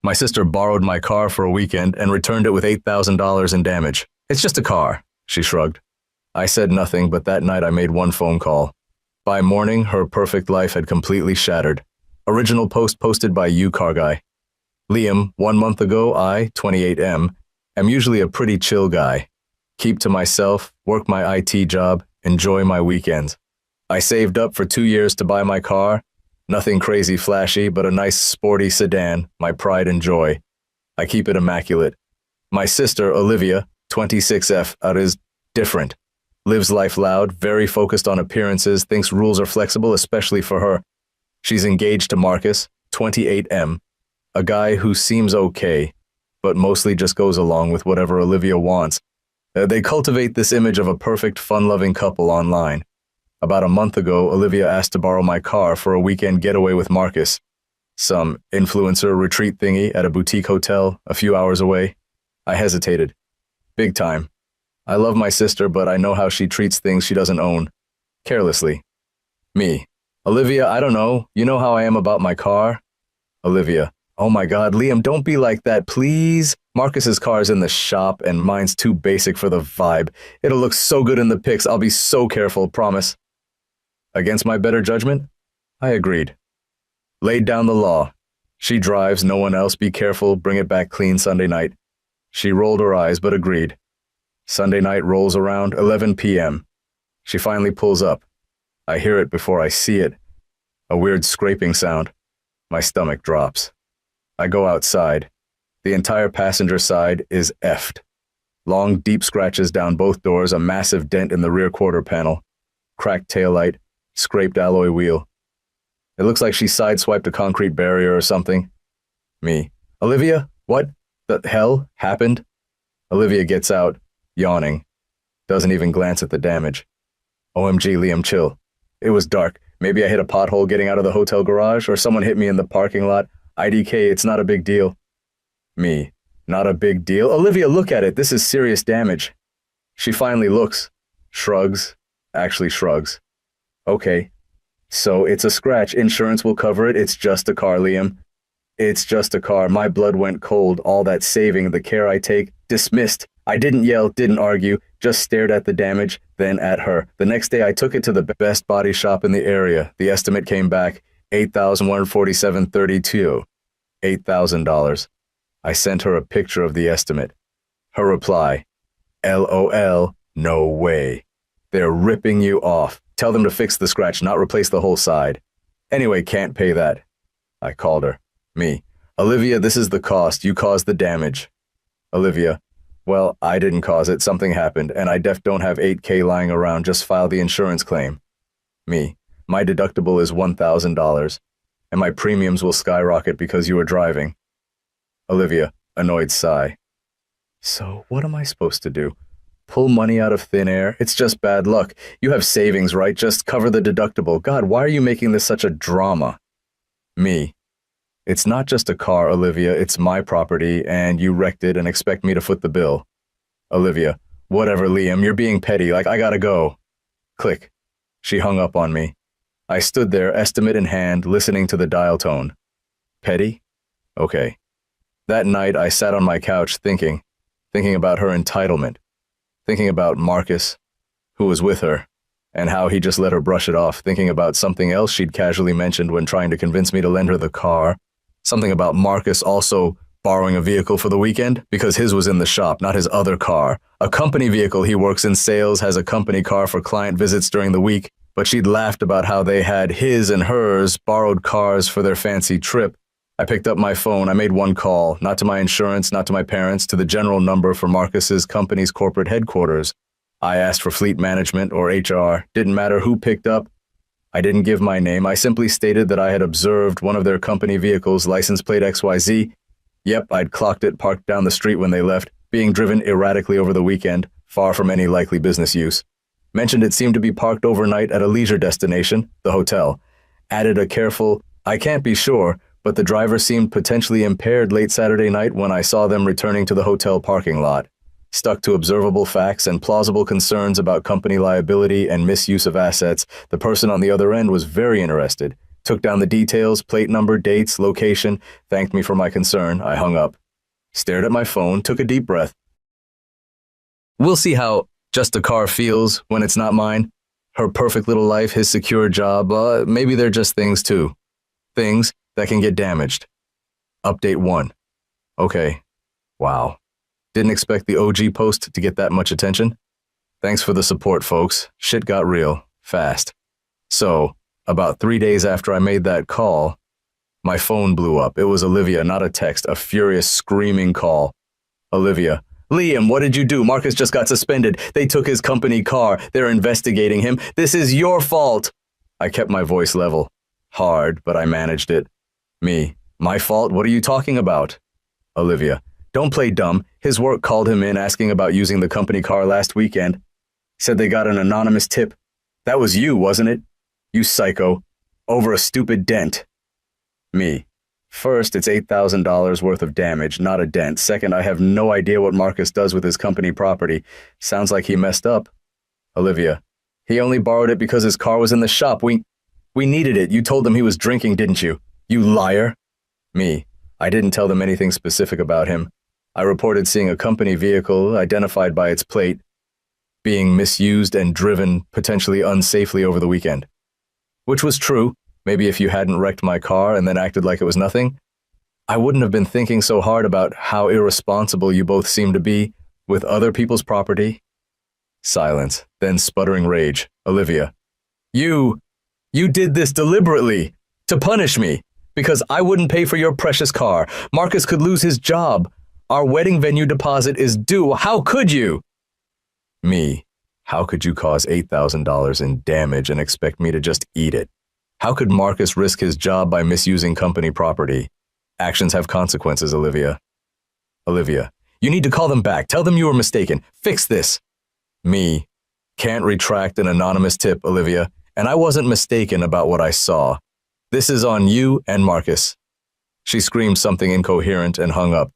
My sister borrowed my car for a weekend and returned it with $8,000 in damage. It's just a car, she shrugged. I said nothing, but that night I made one phone call. By morning, her perfect life had completely shattered. Original post posted by you, car guy. Liam, 1 month ago, I, 28M, am usually a pretty chill guy. Keep to myself, work my IT job, enjoy my weekends. I saved up for 2 years to buy my car. Nothing crazy flashy, but a nice sporty sedan, my pride and joy. I keep it immaculate. My sister, Olivia, 26F, is different. Lives life loud, very focused on appearances, thinks rules are flexible, especially for her. She's engaged to Marcus, 28M, a guy who seems okay, but mostly just goes along with whatever Olivia wants. They cultivate this image of a perfect, fun-loving couple online. About a month ago, Olivia asked to borrow my car for a weekend getaway with Marcus. Some influencer retreat thingy at a boutique hotel a few hours away. I hesitated. Big time. I love my sister, but I know how she treats things she doesn't own. Carelessly. Me. Olivia, I don't know. You know how I am about my car? Olivia. Oh my God, Liam, don't be like that, please. Marcus's car's in the shop and mine's too basic for the vibe. It'll look so good in the pics. I'll be so careful, promise. Against my better judgment? I agreed. Laid down the law. She drives, no one else. Be careful, bring it back clean Sunday night. She rolled her eyes, but agreed. Sunday night rolls around, 11 p.m. She finally pulls up. I hear it before I see it. A weird scraping sound. My stomach drops. I go outside. The entire passenger side is effed. Long, deep scratches down both doors, a massive dent in the rear quarter panel. Cracked taillight, scraped alloy wheel. It looks like she sideswiped a concrete barrier or something. Me. Olivia, what the hell happened? Olivia gets out, yawning. Doesn't even glance at the damage. OMG, Liam, chill. It was dark. Maybe I hit a pothole getting out of the hotel garage, or someone hit me in the parking lot. IDK, it's not a big deal. Me. Not a big deal? Olivia, look at it. This is serious damage. She finally looks. Shrugs. Actually shrugs. Okay. So it's a scratch. Insurance will cover it. It's just a car, Liam. It's just a car. My blood went cold. All that saving, the care I take, dismissed. I didn't yell, didn't argue, just stared at the damage, then at her. The next day I took it to the best body shop in the area. The estimate came back, $8,147.32. $8,000. I sent her a picture of the estimate. Her reply, LOL, no way. They're ripping you off. Tell them to fix the scratch, not replace the whole side. Anyway, can't pay that. I called her. Me. Olivia, this is the cost. You caused the damage. Olivia. Well, I didn't cause it. Something happened, and I don't have $8K lying around. Just file the insurance claim. Me. My deductible is $1,000, and my premiums will skyrocket because you were driving. Olivia. Annoyed sigh. So, what am I supposed to do? Pull money out of thin air? It's just bad luck. You have savings, right? Just cover the deductible. God, why are you making this such a drama? Me. It's not just a car, Olivia. It's my property, and you wrecked it and expect me to foot the bill. Olivia. Whatever, Liam. You're being petty. Like, I gotta go. Click. She hung up on me. I stood there, estimate in hand, listening to the dial tone. Petty? Okay. That night, I sat on my couch thinking about her entitlement, thinking about Marcus, who was with her, and how he just let her brush it off, thinking about something else she'd casually mentioned when trying to convince me to lend her the car. Something about Marcus also borrowing a vehicle for the weekend because his was in the shop, not his other car. A company vehicle. He works in sales, has a company car for client visits during the week, but she'd laughed about how they had his and hers borrowed cars for their fancy trip. I picked up my phone. I made one call, not to my insurance, not to my parents, to the general number for Marcus's company's corporate headquarters. I asked for fleet management or HR. Didn't matter who picked up. I didn't give my name. I simply stated that I had observed one of their company vehicles, license plate XYZ. Yep, I'd clocked it parked down the street when they left, being driven erratically over the weekend, far from any likely business use. Mentioned it seemed to be parked overnight at a leisure destination, the hotel. Added a careful, I can't be sure, but the driver seemed potentially impaired late Saturday night when I saw them returning to the hotel parking lot. Stuck to observable facts and plausible concerns about company liability and misuse of assets, the person on the other end was very interested, Took down the details, plate number, dates, location, thanked me for my concern. I hung up, stared at my phone, took a deep breath. We'll see how just a car feels when it's not mine. Her perfect little life, his secure job, maybe they're just things too. Things that can get damaged. Update 1. Okay. Wow. Didn't expect the OG post to get that much attention. Thanks for the support, folks. Shit got real, fast. So, about 3 days after I made that call, my phone blew up. It was Olivia, not a text, a furious, screaming call. Olivia. Liam, what did you do? Marcus just got suspended. They took his company car. They're investigating him. This is your fault. I kept my voice level. Hard, but I managed it. Me. My fault? What are you talking about? Olivia. Don't play dumb. His work called him in asking about using the company car last weekend. Said they got an anonymous tip. That was you, wasn't it? You psycho. Over a stupid dent. Me. First, it's $8,000 worth of damage, not a dent. Second, I have no idea what Marcus does with his company property. Sounds like he messed up. Olivia. He only borrowed it because his car was in the shop. We needed it. You told them he was drinking, didn't you? You liar. Me. I didn't tell them anything specific about him. I reported seeing a company vehicle, identified by its plate, being misused and driven potentially unsafely over the weekend. Which was true. Maybe if you hadn't wrecked my car and then acted like it was nothing, I wouldn't have been thinking so hard about how irresponsible you both seem to be with other people's property. Silence, then sputtering rage. Olivia. You did this deliberately, to punish me, because I wouldn't pay for your precious car. Marcus could lose his job. Our wedding venue deposit is due. How could you? Me. How could you cause $8,000 in damage and expect me to just eat it? How could Marcus risk his job by misusing company property? Actions have consequences, Olivia. Olivia. You need to call them back. Tell them you were mistaken. Fix this. Me. Can't retract an anonymous tip, Olivia. And I wasn't mistaken about what I saw. This is on you and Marcus. She screamed something incoherent and hung up.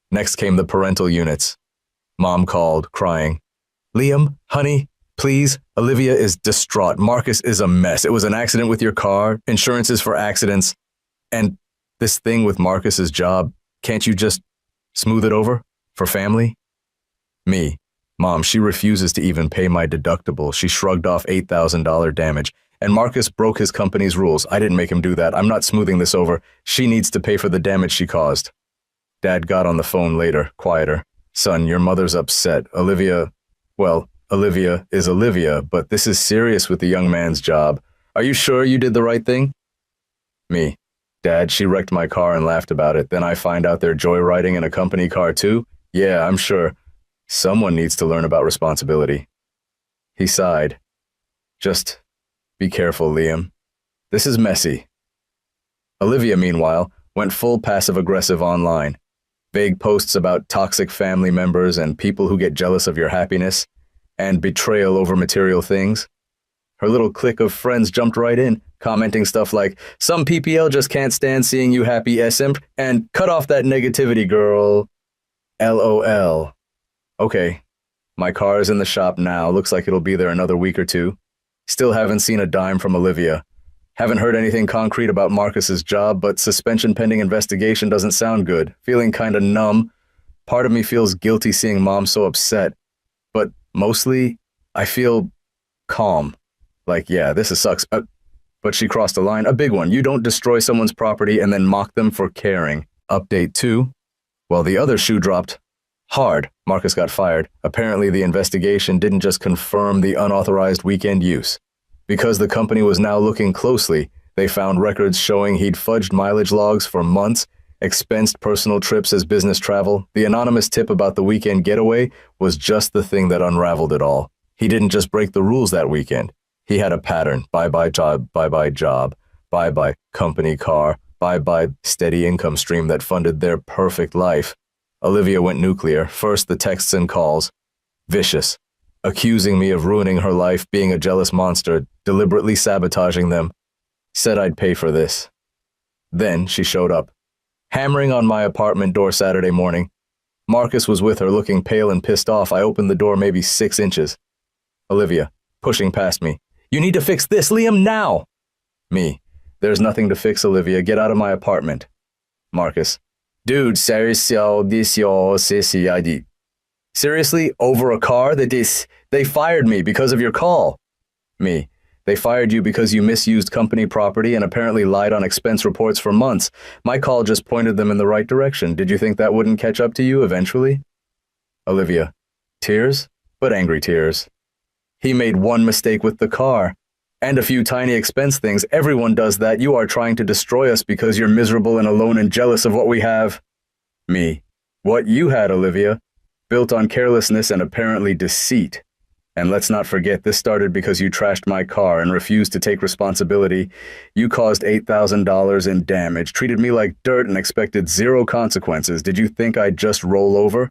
Next came the parental units. Mom called, crying. Liam, honey, please. Olivia is distraught. Marcus is a mess. It was an accident with your car, insurances for accidents, and this thing with Marcus's job. Can't you just smooth it over for family? Me. Mom, she refuses to even pay my deductible. She shrugged off $8,000 damage. And Marcus broke his company's rules. I didn't make him do that. I'm not smoothing this over. She needs to pay for the damage she caused. Dad got on the phone later, quieter. Son, your mother's upset. Olivia is Olivia, but this is serious with the young man's job. Are you sure you did the right thing? Me. Dad, she wrecked my car and laughed about it. Then I find out they're joyriding in a company car too? Yeah, I'm sure. Someone needs to learn about responsibility. He sighed. Just be careful, Liam. This is messy. Olivia, meanwhile, went full passive-aggressive online. Vague posts about toxic family members and people who get jealous of your happiness, and betrayal over material things. Her little clique of friends jumped right in, commenting stuff like, some PPL just can't stand seeing you happy, simp, and cut off that negativity, girl. LOL. Okay, my car is in the shop now. Looks like it'll be there another week or two. Still haven't seen a dime from Olivia. Haven't heard anything concrete about Marcus's job, but suspension pending investigation doesn't sound good. Feeling kinda numb. Part of me feels guilty seeing Mom so upset. But mostly, I feel calm. Like, yeah, this sucks. But she crossed a line, a big one. You don't destroy someone's property and then mock them for caring. Update 2. Well, the other shoe dropped. Hard. Marcus got fired. Apparently, the investigation didn't just confirm the unauthorized weekend use. Because the company was now looking closely, they found records showing he'd fudged mileage logs for months, expensed personal trips as business travel. The anonymous tip about the weekend getaway was just the thing that unraveled it all. He didn't just break the rules that weekend. He had a pattern. Bye-bye job, bye-bye company car, bye-bye steady income stream that funded their perfect life. Olivia went nuclear. First, the texts and calls. Vicious. Accusing me of ruining her life, being a jealous monster, deliberately sabotaging them. Said I'd pay for this. Then she showed up. Hammering on my apartment door Saturday morning. Marcus was with her, looking pale and pissed off. I opened the door maybe 6 inches. Olivia, pushing past me. You need to fix this, Liam, now! Me. There's nothing to fix, Olivia. Get out of my apartment. Marcus. Dude, seriously, seriously, over a car? They fired me because of your call. Me. They fired you because you misused company property and apparently lied on expense reports for months. My call just pointed them in the right direction. Did you think that wouldn't catch up to you eventually? Olivia. Tears? But angry tears. He made one mistake with the car. And a few tiny expense things. Everyone does that. You are trying to destroy us because you're miserable and alone and jealous of what we have. Me. What you had, Olivia. Built on carelessness and apparently deceit. And let's not forget, this started because you trashed my car and refused to take responsibility. You caused $8,000 in damage, treated me like dirt and expected zero consequences. Did you think I'd just roll over?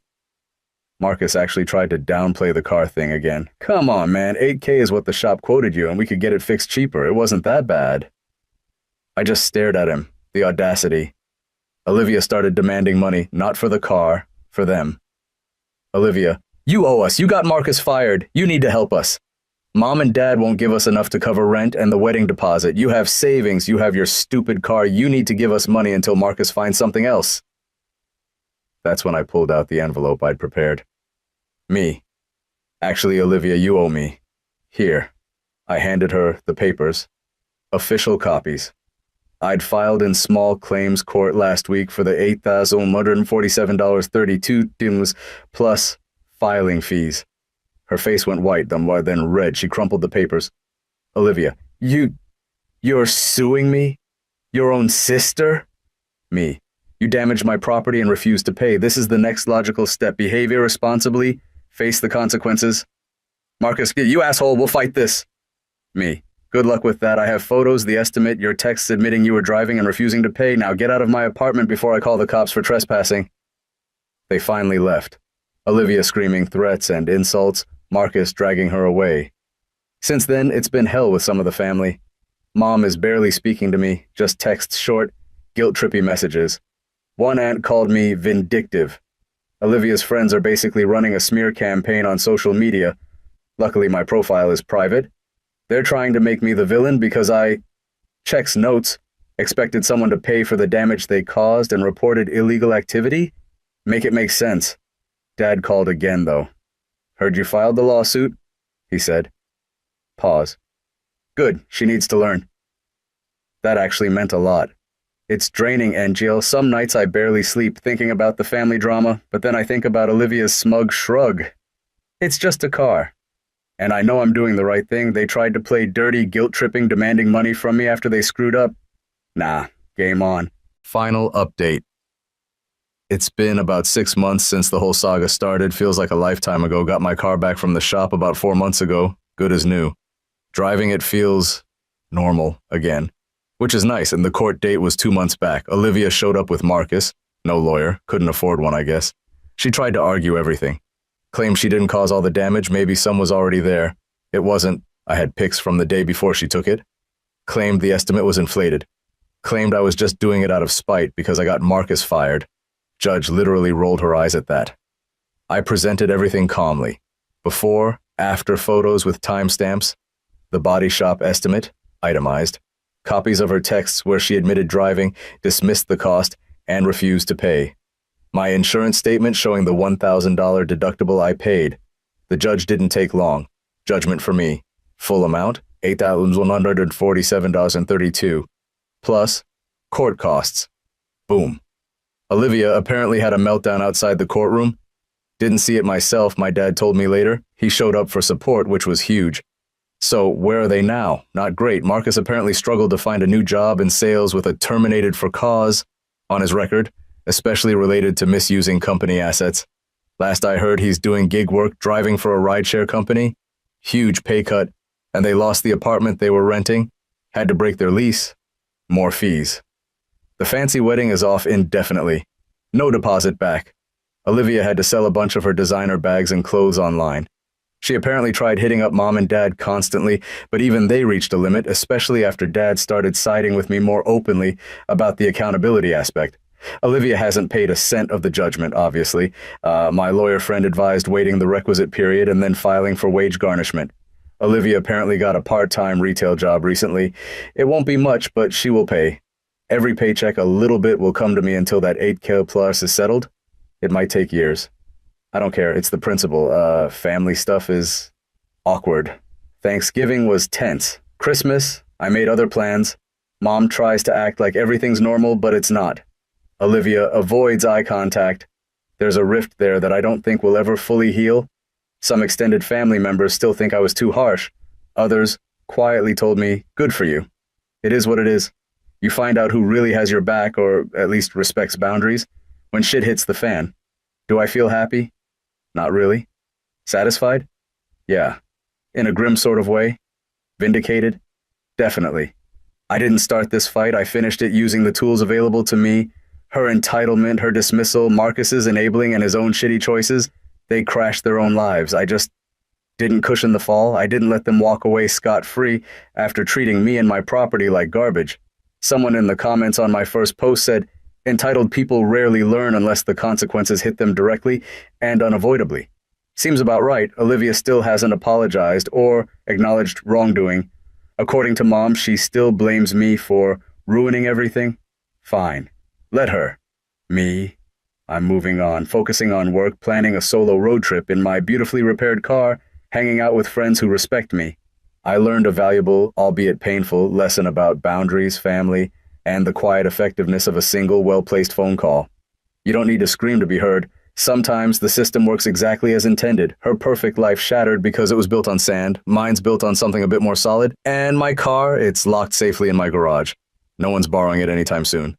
Marcus actually tried to downplay the car thing again. Come on, man, $8K is what the shop quoted you and we could get it fixed cheaper. It wasn't that bad. I just stared at him. The audacity. Olivia started demanding money, not for the car, for them. Olivia. You owe us. You got Marcus fired. You need to help us. Mom and Dad won't give us enough to cover rent and the wedding deposit. You have savings. You have your stupid car. You need to give us money until Marcus finds something else. That's when I pulled out the envelope I'd prepared. Me. Actually, Olivia, you owe me. Here. I handed her the papers. Official copies. I'd filed in small claims court last week for the $8,147.32 plus filing fees. Her face went white, then red. She crumpled the papers. Olivia. You're suing me? Your own sister? Me. You damaged my property and refused to pay. This is the next logical step. Behave irresponsibly. Face the consequences. Marcus, you asshole, we'll fight this. Me. Good luck with that. I have photos, the estimate, your texts admitting you were driving and refusing to pay. Now get out of my apartment before I call the cops for trespassing. They finally left. Olivia screaming threats and insults, Marcus dragging her away. Since then, it's been hell with some of the family. Mom is barely speaking to me, just texts short, guilt-trippy messages. One aunt called me vindictive. Olivia's friends are basically running a smear campaign on social media. Luckily, my profile is private. They're trying to make me the villain because I checks notes, expected someone to pay for the damage they caused and reported illegal activity. Make it make sense. Dad called again, though. Heard you filed the lawsuit, he said. Pause. Good, she needs to learn. That actually meant a lot. It's draining, Angel. Some nights I barely sleep thinking about the family drama, but then I think about Olivia's smug shrug. It's just a car. And I know I'm doing the right thing. They tried to play dirty, guilt-tripping, demanding money from me after they screwed up. Nah, game on. Final update. It's been about 6 months since the whole saga started. Feels like a lifetime ago. Got my car back from the shop about 4 months ago. Good as new. Driving it feels normal again, which is nice, and the court date was 2 months back. Olivia showed up with Marcus. No lawyer. Couldn't afford one, I guess. She tried to argue everything. Claimed she didn't cause all the damage. Maybe some was already there. It wasn't. I had pics from the day before she took it. Claimed the estimate was inflated. Claimed I was just doing it out of spite because I got Marcus fired. Judge literally rolled her eyes at that. I presented everything calmly. Before, after photos with timestamps, the body shop estimate, itemized, copies of her texts where she admitted driving, dismissed the cost, and refused to pay. My insurance statement showing the $1,000 deductible I paid. The judge didn't take long. Judgment for me. Full amount, $8,147.32. Plus, court costs. Boom. Olivia apparently had a meltdown outside the courtroom. Didn't see it myself, my dad told me later. He showed up for support, which was huge. So, where are they now? Not great. Marcus apparently struggled to find a new job in sales with a terminated for cause on his record, especially related to misusing company assets. Last I heard, he's doing gig work, driving for a rideshare company. Huge pay cut, and they lost the apartment they were renting. Had to break their lease. More fees. The fancy wedding is off indefinitely. No deposit back. Olivia had to sell a bunch of her designer bags and clothes online. She apparently tried hitting up Mom and Dad constantly, but even they reached a limit, especially after Dad started siding with me more openly about the accountability aspect. Olivia hasn't paid a cent of the judgment, obviously. My lawyer friend advised waiting the requisite period and then filing for wage garnishment. Olivia apparently got a part-time retail job recently. It won't be much, but she will pay. Every paycheck, a little bit will come to me until that 8K plus is settled. It might take years. I don't care. It's the principle. Family stuff is awkward. Thanksgiving was tense. Christmas, I made other plans. Mom tries to act like everything's normal, but it's not. Olivia avoids eye contact. There's a rift there that I don't think will ever fully heal. Some extended family members still think I was too harsh. Others quietly told me, good for you. It is what it is. You find out who really has your back, or at least respects boundaries, when shit hits the fan. Do I feel happy? Not really. Satisfied? Yeah. In a grim sort of way. Vindicated? Definitely. I didn't start this fight. I finished it using the tools available to me. Her entitlement, her dismissal, Marcus's enabling, and his own shitty choices. They crashed their own lives. I just didn't cushion the fall. I didn't let them walk away scot-free after treating me and my property like garbage. Someone in the comments on my first post said, entitled people rarely learn unless the consequences hit them directly and unavoidably. Seems about right. Olivia still hasn't apologized or acknowledged wrongdoing. According to Mom, she still blames me for ruining everything. Fine. Let her. Me. I'm moving on, focusing on work, planning a solo road trip in my beautifully repaired car, hanging out with friends who respect me. I learned a valuable, albeit painful, lesson about boundaries, family, and the quiet effectiveness of a single, well-placed phone call. You don't need to scream to be heard. Sometimes the system works exactly as intended. Her perfect life shattered because it was built on sand, mine's built on something a bit more solid, and my car, it's locked safely in my garage. No one's borrowing it anytime soon.